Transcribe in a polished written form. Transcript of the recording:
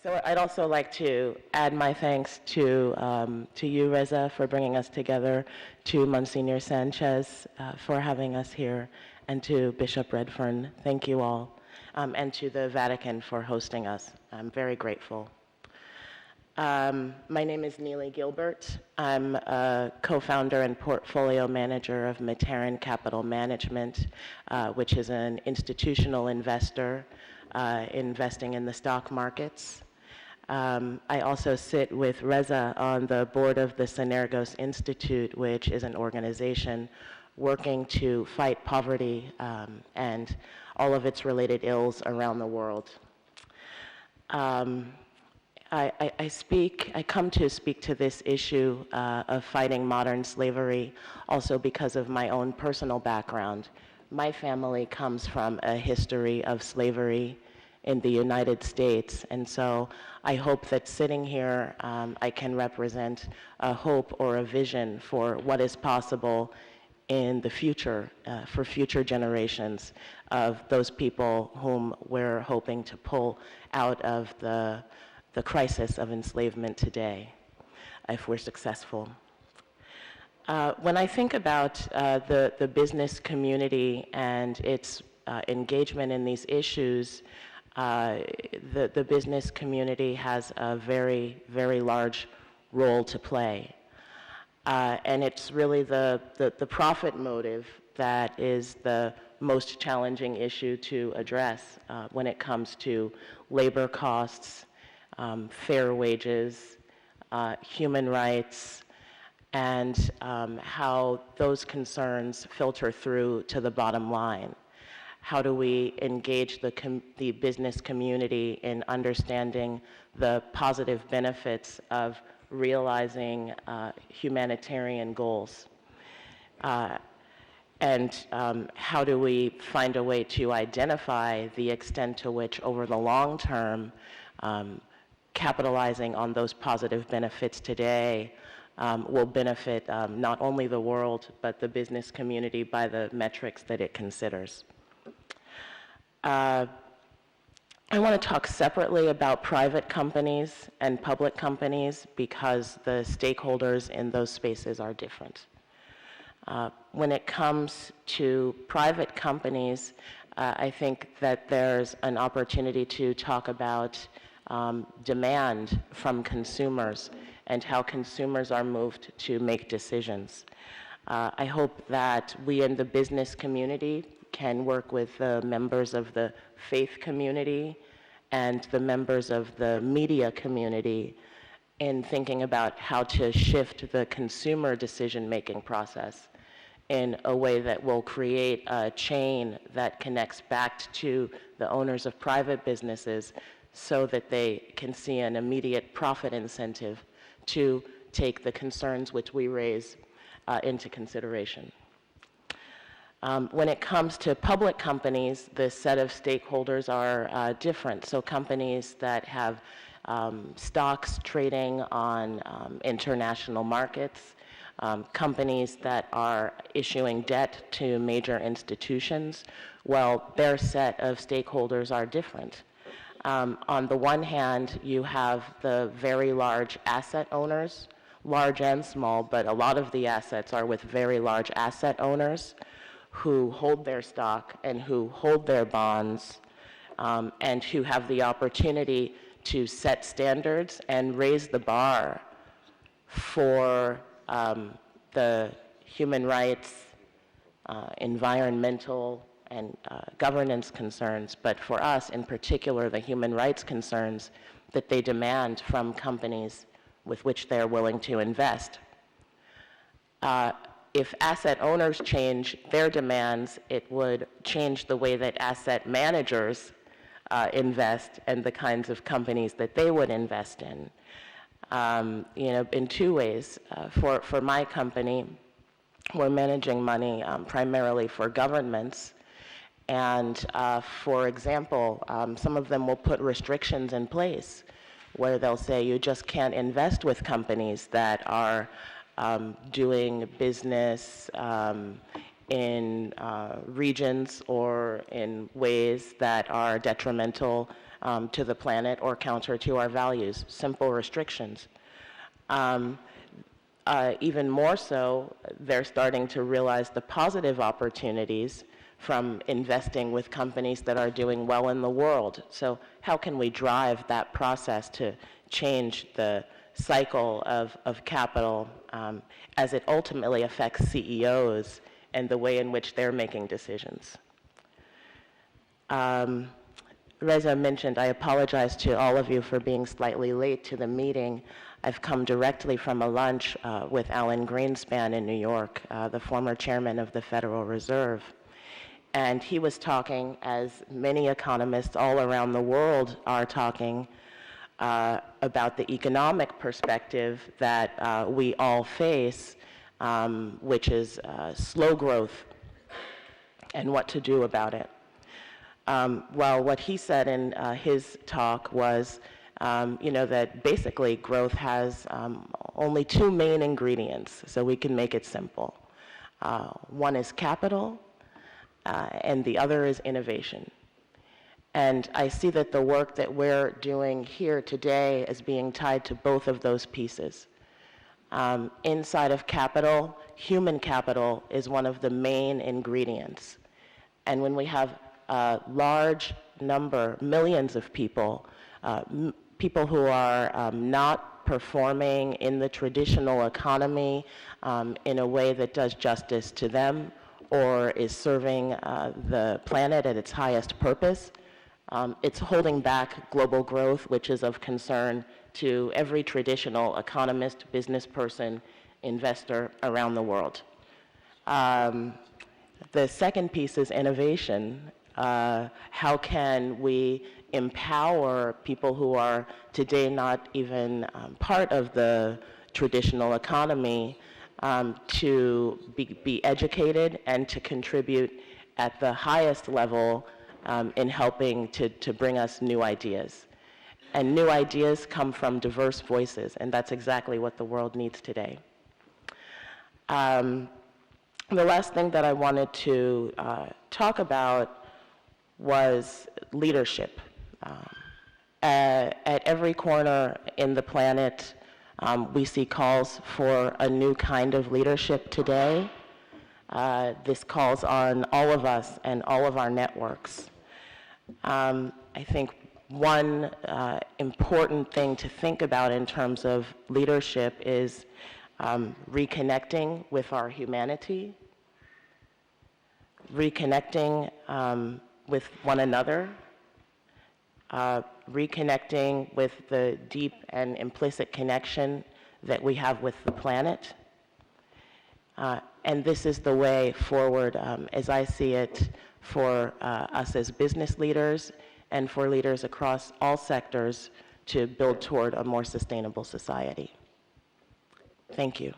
So I'd also like to add my thanks to you, Reza, for bringing us together, to Monsignor Sanchez for having us here, and to Bishop Redfern. Thank you all, and to the Vatican for hosting us. I'm very grateful. My name is Nili Gilbert. I'm a co-founder and portfolio manager of Matheran Capital Management, which is an institutional investor investing in the stock markets. I also sit with Reza on the board of the Synergos Institute, which is an organization working to fight poverty and all of its related ills around the world. I come to speak to this issue of fighting modern slavery also because of my own personal background. My family comes from a history of slavery in the United States, and so I hope that sitting here I can represent a hope or a vision for what is possible in the future, for future generations of those people whom we're hoping to pull out of the crisis of enslavement today, if we're successful. When I think about the business community and its engagement in these issues, the business community has a very, very large role to play. And it's really the profit motive that is the most challenging issue to address when it comes to labor costs, fair wages, human rights, and how those concerns filter through to the bottom line. How do we engage the business community in understanding the positive benefits of realizing humanitarian goals? And how do we find a way to identify the extent to which, over the long term, capitalizing on those positive benefits today will benefit not only the world, but the business community by the metrics that it considers. I want to talk separately about private companies and public companies because the stakeholders in those spaces are different. When it comes to private companies, I think that there's an opportunity to talk about demand from consumers and how consumers are moved to make decisions. I hope that we in the business community can work with the members of the faith community and the members of the media community in thinking about how to shift the consumer decision-making process in a way that will create a chain that connects back to the owners of private businesses so that they can see an immediate profit incentive to take the concerns which we raise into consideration. When it comes to public companies, the set of stakeholders are different. So companies that have stocks trading on international markets, companies that are issuing debt to major institutions, well, their set of stakeholders are different. On the one hand, you have the very large asset owners, large and small, but a lot of the assets are with very large asset owners who hold their stock and who hold their bonds and who have the opportunity to set standards and raise the bar for the human rights, environmental, and governance concerns, but for us in particular, the human rights concerns that they demand from companies with which they're willing to invest. If asset owners change their demands, it would change the way that asset managers invest and the kinds of companies that they would invest in. In two ways. For my company, we're managing money primarily for governments. And for example, some of them will put restrictions in place where they'll say you just can't invest with companies that are doing business in regions or in ways that are detrimental to the planet or counter to our values, simple restrictions. Even more so, they're starting to realize the positive opportunities from investing with companies that are doing well in the world. So how can we drive that process to change the cycle of capital as it ultimately affects CEOs and the way in which they're making decisions? Reza mentioned, I apologize to all of you for being slightly late to the meeting. I've come directly from a lunch with Alan Greenspan in New York, the former chairman of the Federal Reserve. And he was talking, as many economists all around the world are talking, about the economic perspective that we all face, which is slow growth, and what to do about it. Well, what he said in his talk was, that basically growth has only two main ingredients, so we can make it simple. One is capital, and the other is innovation. And I see that the work that we're doing here today is being tied to both of those pieces. Inside of capital, human capital is one of the main ingredients. And when we have a large number, millions of people, people who are not performing in the traditional economy in a way that does justice to them or is serving the planet at its highest purpose, it's holding back global growth, which is of concern to every traditional economist, business person, investor around the world. The second piece is innovation. How can we empower people who are today not even part of the traditional economy to be educated and to contribute at the highest level in helping to bring us new ideas. And new ideas come from diverse voices, and that's exactly what the world needs today. The last thing that I wanted to talk about was leadership. At every corner in the planet, we see calls for a new kind of leadership today. This calls on all of us and all of our networks. I think one important thing to think about in terms of leadership is reconnecting with our humanity, reconnecting with one another, reconnecting with the deep and implicit connection that we have with the planet. And this is the way forward, as I see it, for us as business leaders and for leaders across all sectors to build toward a more sustainable society. Thank you.